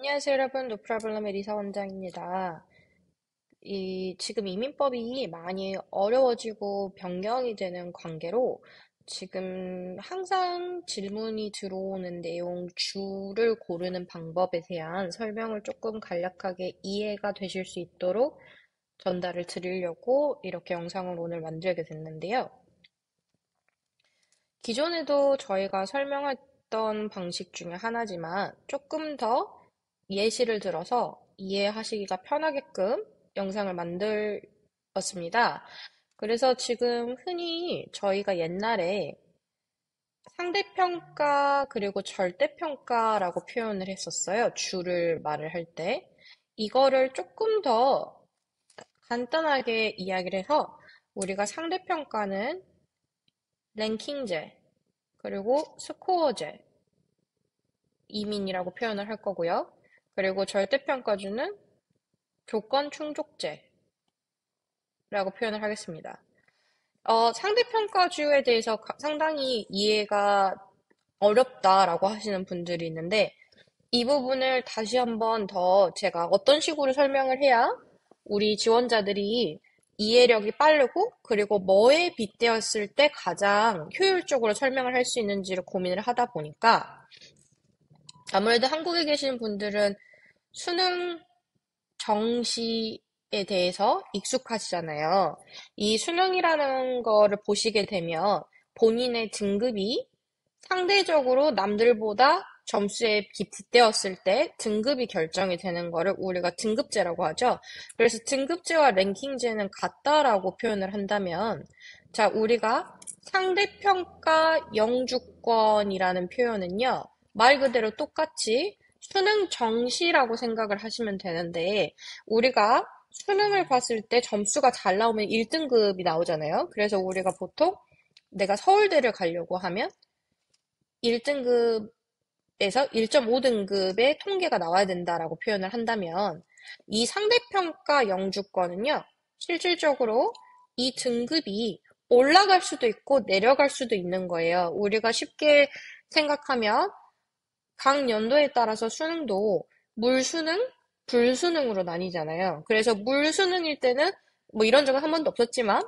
안녕하세요, 여러분. 노프라블럼의 리사 원장입니다. 지금 이민법이 많이 어려워지고 변경이 되는 관계로 지금 항상 질문이 들어오는 내용 주를 고르는 방법에 대한 설명을 조금 간략하게 이해가 되실 수 있도록 전달을 드리려고 이렇게 영상을 오늘 만들게 됐는데요. 기존에도 저희가 설명했던 방식 중에 하나지만 조금 더 예시를 들어서 이해하시기가 편하게끔 영상을 만들었습니다. 그래서 지금 흔히 저희가 옛날에 상대평가 그리고 절대평가라고 표현을 했었어요. 주를 말을 할 때. 이거를 조금 더 간단하게 이야기를 해서 우리가 상대평가는 랭킹제, 그리고 스코어제, 이민이라고 표현을 할 거고요. 그리고 절대평가주는 조건 충족제라고 표현을 하겠습니다. 상대평가주에 대해서 상당히 이해가 어렵다라고 하시는 분들이 있는데, 이 부분을 다시 한번 더 제가 어떤 식으로 설명을 해야 우리 지원자들이 이해력이 빠르고, 그리고 뭐에 빗대었을 때 가장 효율적으로 설명을 할 수 있는지를 고민을 하다 보니까, 아무래도 한국에 계신 분들은 수능 정시에 대해서 익숙하시잖아요. 이 수능이라는 거를 보시게 되면 본인의 등급이 상대적으로 남들보다 점수에 빗대었을 때 등급이 결정이 되는 거를 우리가 등급제라고 하죠. 그래서 등급제와 랭킹제는 같다라고 표현을 한다면, 자, 우리가 상대평가 영주권이라는 표현은요, 말 그대로 똑같이 수능 정시라고 생각을 하시면 되는데, 우리가 수능을 봤을 때 점수가 잘 나오면 1등급이 나오잖아요. 그래서 우리가 보통 내가 서울대를 가려고 하면 1등급에서 1.5등급의 통계가 나와야 된다라고 표현을 한다면, 이 상대평가 영주권은요, 실질적으로 이 등급이 올라갈 수도 있고 내려갈 수도 있는 거예요. 우리가 쉽게 생각하면 각 연도에 따라서 수능도 물수능, 불수능으로 나뉘잖아요. 그래서 물수능일 때는 뭐 이런 적은 한 번도 없었지만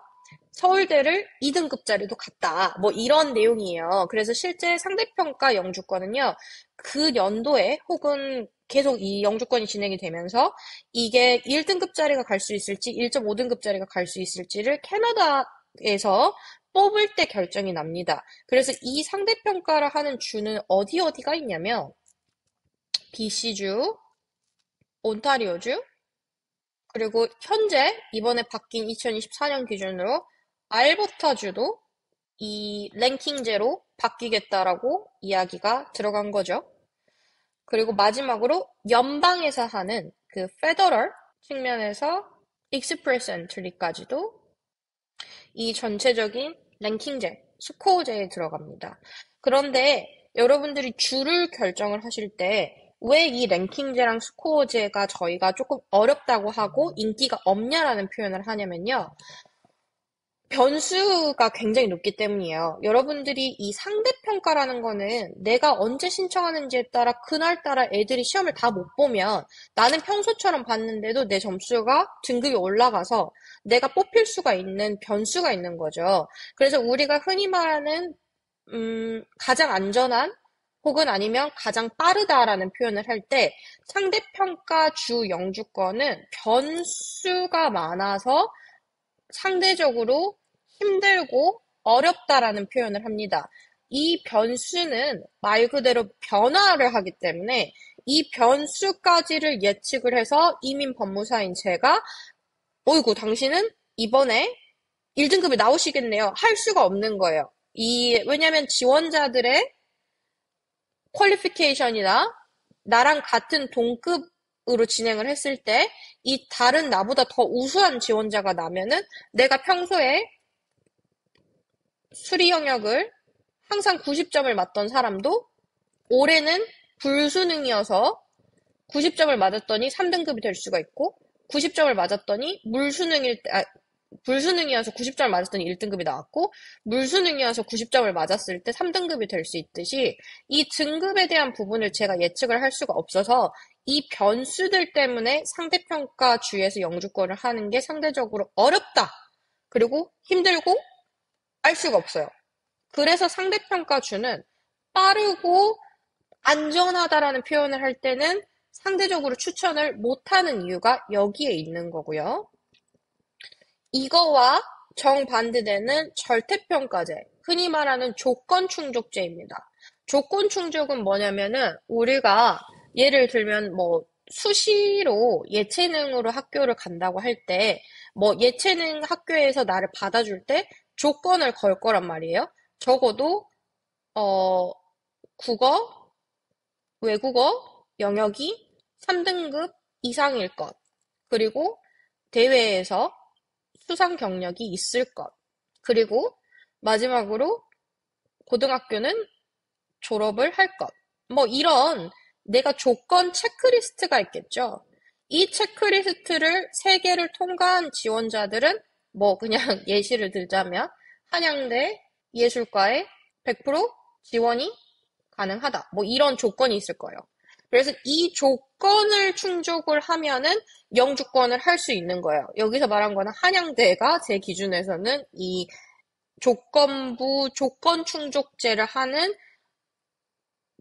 서울대를 2등급짜리도 갔다. 뭐 이런 내용이에요. 그래서 실제 상대평가 영주권은요, 그 연도에 혹은 계속 이 영주권이 진행이 되면서 이게 1등급짜리가 갈 수 있을지 1.5등급짜리가 갈 수 있을지를 캐나다에서 뽑을 때 결정이 납니다. 그래서 이 상대평가를 하는 주는 어디가 있냐면 BC주, 온타리오주, 그리고 현재 이번에 바뀐 2024년 기준으로 알버타주도 이 랭킹제로 바뀌겠다라고 이야기가 들어간 거죠. 그리고 마지막으로 연방에서 하는 그 페더럴 측면에서 익스프레스 엔트리까지도 이 전체적인 랭킹제, 스코어제에 들어갑니다. 그런데 여러분들이 주를 결정을 하실 때 왜 이 랭킹제랑 스코어제가 저희가 조금 어렵다고 하고 인기가 없냐라는 표현을 하냐면요. 변수가 굉장히 높기 때문이에요. 여러분들이 이 상대평가라는 거는 내가 언제 신청하는지에 따라 그날따라 애들이 시험을 다 못 보면 나는 평소처럼 봤는데도 내 점수가 등급이 올라가서 내가 뽑힐 수가 있는 변수가 있는 거죠. 그래서 우리가 흔히 말하는 가장 안전한 혹은 아니면 가장 빠르다라는 표현을 할 때 상대평가 주 영주권은 변수가 많아서 상대적으로 힘들고 어렵다라는 표현을 합니다. 이 변수는 말 그대로 변화를 하기 때문에 이 변수까지를 예측을 해서 이민 법무사인 제가 어이구 당신은 이번에 1등급에 나오시겠네요. 할 수가 없는 거예요. 왜냐면 지원자들의 퀄리피케이션이나 나랑 같은 동급으로 진행을 했을 때 이 다른 나보다 더 우수한 지원자가 나면은 내가 평소에 수리 영역을 항상 90점을 맞던 사람도 올해는 불수능이어서 90점을 맞았더니 3등급이 될 수가 있고 90점을 맞았더니 불수능이어서 90점을 맞았더니 1등급이 나왔고 물수능이어서 90점을 맞았을 때 3등급이 될 수 있듯이 이 등급에 대한 부분을 제가 예측을 할 수가 없어서 이 변수들 때문에 상대평가 주에서 영주권을 하는 게 상대적으로 어렵다. 그리고 힘들고 알 수가 없어요. 그래서 상대평가 주는 빠르고 안전하다라는 표현을 할 때는 상대적으로 추천을 못하는 이유가 여기에 있는 거고요. 이거와 정반대되는 절대평가제, 흔히 말하는 조건충족제입니다. 조건충족은 뭐냐면은 우리가 예를 들면 뭐 수시로 예체능으로 학교를 간다고 할 때 뭐 예체능 학교에서 나를 받아줄 때 조건을 걸 거란 말이에요. 적어도 국어, 외국어, 영역이 3등급 이상일 것. 그리고 대회에서 수상 경력이 있을 것. 그리고 마지막으로 고등학교는 졸업을 할 것. 뭐 이런 내가 조건 체크리스트가 있겠죠. 이 체크리스트를 3개를 통과한 지원자들은 뭐 그냥 예시를 들자면 한양대 예술과에 100% 지원이 가능하다. 뭐 이런 조건이 있을 거예요. 그래서 이 조건을 충족을 하면은 영주권을 할 수 있는 거예요. 여기서 말한 거는 한양대가 제 기준에서는 이 조건부 조건 충족제를 하는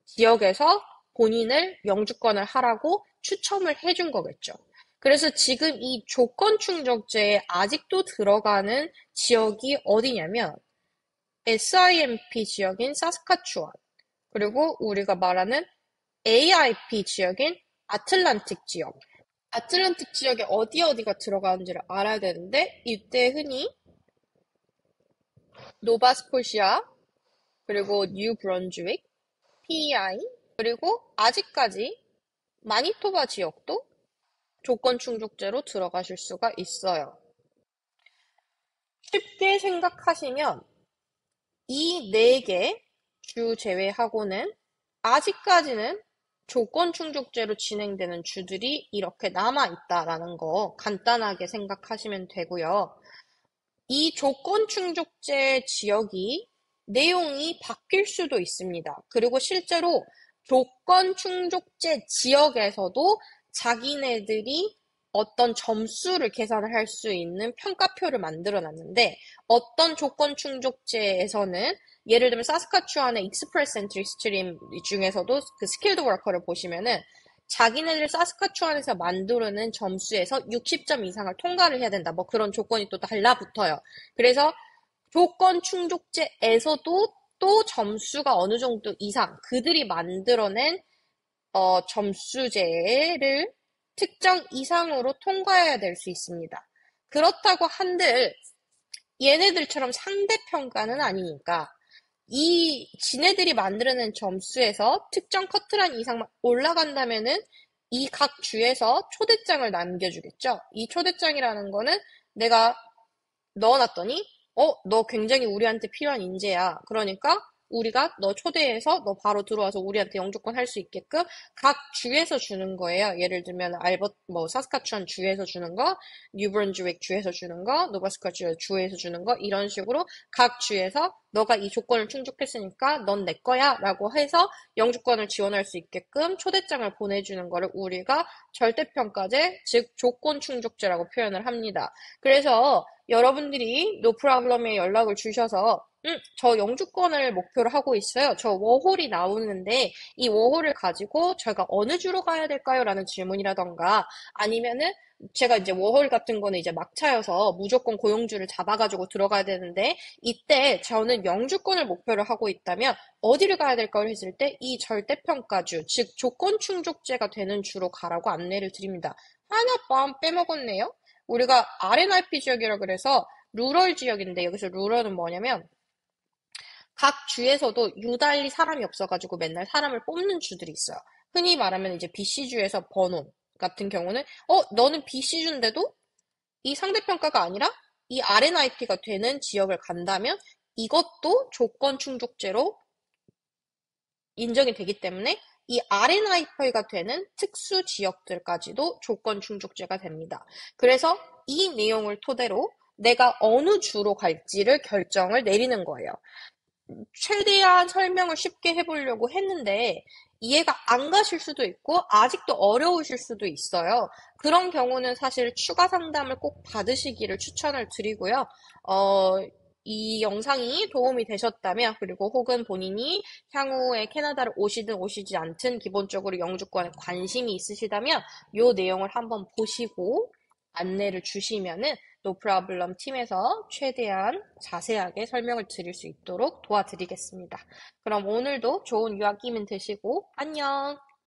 지역에서 본인을 영주권을 하라고 추첨을 해준 거겠죠. 그래서 지금 이 조건 충족제에 아직도 들어가는 지역이 어디냐면 SIMP 지역인 사스카추완, 그리고 우리가 말하는 AIP 지역인 아틀란틱 지역. 아틀란틱 지역에 어디가 들어가는지를 알아야 되는데, 이때 흔히 노바스코시아, 그리고 뉴 브런즈윅, PEI, 그리고 아직까지 마니토바 지역도 조건 충족제로 들어가실 수가 있어요. 쉽게 생각하시면 이 4개 주 제외하고는 아직까지는 조건 충족제로 진행되는 주들이 이렇게 남아있다라는 거 간단하게 생각하시면 되고요. 이 조건 충족제 지역이 내용이 바뀔 수도 있습니다. 그리고 실제로 조건 충족제 지역에서도 자기네들이 어떤 점수를 계산을 할 수 있는 평가표를 만들어 놨는데, 어떤 조건 충족제에서는 예를 들면 사스카추안의 익스프레스 엔트리 스트림 중에서도 그 스킬드 워커를 보시면은 자기네들 사스카추안에서 만들어낸 점수에서 60점 이상을 통과를 해야 된다. 뭐 그런 조건이 또 달라붙어요. 그래서 조건 충족제에서도 또 점수가 어느 정도 이상 그들이 만들어낸 점수제를 특정 이상으로 통과해야 될 수 있습니다. 그렇다고 한들 얘네들처럼 상대평가는 아니니까 이 지네들이 만들어낸 점수에서 특정 커트라인 이상만 올라간다면은 이 각 주에서 초대장을 남겨주겠죠. 이 초대장이라는 거는 내가 넣어놨더니 너 굉장히 우리한테 필요한 인재야. 그러니까 우리가 너 초대해서 너 바로 들어와서 우리한테 영주권 할 수 있게끔 각 주에서 주는 거예요. 예를 들면 사스카추안 주에서 주는 거, 뉴브런즈윅 주에서 주는 거, 노바스코시아 주에서 주는 거, 이런 식으로 각 주에서 너가 이 조건을 충족했으니까 넌 내 거야 라고 해서 영주권을 지원할 수 있게끔 초대장을 보내주는 거를 우리가 절대평가제, 즉 조건 충족제라고 표현을 합니다. 그래서 여러분들이 노프라블럼에 연락을 주셔서 저 영주권을 목표로 하고 있어요. 저 워홀이 나오는데 이 워홀을 가지고 저희가 어느 주로 가야 될까요? 라는 질문이라던가, 아니면은 제가 이제 워홀 같은 거는 이제 막차여서 무조건 고용주를 잡아가지고 들어가야 되는데 이때 저는 영주권을 목표로 하고 있다면 어디를 가야 될까요? 했을 때 이 절대평가주, 즉 조건 충족제가 되는 주로 가라고 안내를 드립니다. 하나 빼먹었네요. 우리가 RNIP 지역이라 그래서 루럴 지역인데, 여기서 루럴은 뭐냐면 각 주에서도 유달리 사람이 없어가지고 맨날 사람을 뽑는 주들이 있어요. 흔히 말하면 이제 BC주에서 번원 같은 경우는 너는 BC주인데도 이 상대평가가 아니라 이 RNIP가 되는 지역을 간다면 이것도 조건 충족제로 인정이 되기 때문에 이 RNIP가 되는 특수 지역들까지도 조건 충족제가 됩니다. 그래서 이 내용을 토대로 내가 어느 주로 갈지를 결정을 내리는 거예요. 최대한 설명을 쉽게 해보려고 했는데 이해가 안 가실 수도 있고 아직도 어려우실 수도 있어요. 그런 경우는 사실 추가 상담을 꼭 받으시기를 추천을 드리고요. 어, 이 영상이 도움이 되셨다면 그리고 혹은 본인이 향후에 캐나다를 오시든 오시지 않든 기본적으로 영주권에 관심이 있으시다면 이 내용을 한번 보시고 안내를 주시면은 노 프라블럼 팀에서 최대한 자세하게 설명을 드릴 수 있도록 도와드리겠습니다. 그럼 오늘도 좋은 유학 기민 되시고 안녕!